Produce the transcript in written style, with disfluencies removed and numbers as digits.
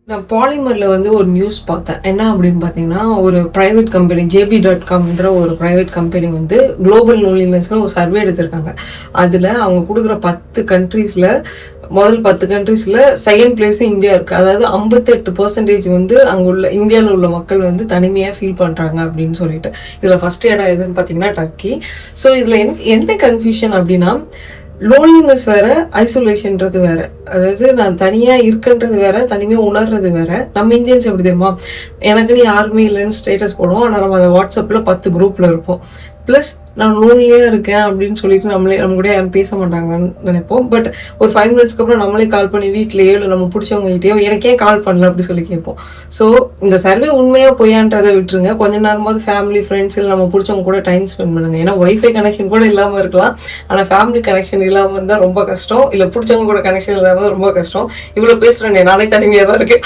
நான் பாலிமரில் வந்து ஒரு நியூஸ் பார்த்தேன். என்ன அப்படின்னு பார்த்தீங்கன்னா, ஒரு ப்ரைவேட் கம்பெனி JB.comன்ற ஒரு ப்ரைவேட் கம்பெனி வந்து குளோபல் லோன்லினஸ்னு ஒரு சர்வே எடுத்திருக்காங்க. அதில் அவங்க கொடுக்குற 10 கண்ட்ரீஸில் முதல் 10 கண்ட்ரீஸில் செகண்ட் பிளேஸ் இந்தியா இருக்குது. அதாவது 58% வந்து அங்கே உள்ள இந்தியாவில் உள்ள மக்கள் வந்து தனிமையாக ஃபீல் பண்ணுறாங்க அப்படின்னு சொல்லிட்டு. இதில் ஃபர்ஸ்ட் இடம் எதுன்னு பார்த்தீங்கன்னா டர்க்கி. ஸோ இதில் என்ன கன்ஃபியூஷன் அப்படின்னா, லோன்லினஸ் வேற, ஐசோலேஷன்றது வேற. அதாவது நான் தனியா இருக்குன்றது வேற, தனிமையா உணர்றது வேற. நம்ம இந்தியன்ஸ் எப்படி தெரியுமா, எனக்குன்னு யாருமே இல்லைன்னு ஸ்டேட்டஸ் போடுவோம். ஆனால் நம்ம அதை வாட்ஸ்அப்ல 10 குரூப்ல இருப்போம். பிளஸ் நான் லோன்லியா இருக்கேன் அப்படின்னு சொல்லிட்டு நம்ம கூட யாரும் பேச மாட்டாங்கன்னு நினைப்போம். பட் ஒரு 5 மினிட்ஸ்க்கு அப்புறம் நம்மளே கால் பண்ணி வீட்லயோ இல்லை நம்ம பிடிச்சவங்க கிட்டயோ எனக்கே கால் பண்ணல அப்படி சொல்லி கேட்போம். ஸோ இந்த சர்வே உண்மையா பொய்யான்றதை விட்டுருங்க. கொஞ்ச நேரமாவது ஃபேமிலி, ஃப்ரெண்ட்ஸ் இல்லை நம்ம பிடிச்சவங்க கூட டைம் ஸ்பெண்ட் பண்ணுங்க. ஏன்னா வைஃபை கனெக்ஷன் கூட இல்லாமல் இருக்கலாம், ஆனால் ஃபேமிலி கனெக்ஷன் இல்லாமல் இருந்தால் ரொம்ப கஷ்டம். இல்லை பிடிச்சவங்க கூட கனெக்ஷன் இல்லாமல் ரொம்ப கஷ்டம். இவ்வளோ பேசுகிறேன், நானே தனிமையாக தான் இருக்கேன்.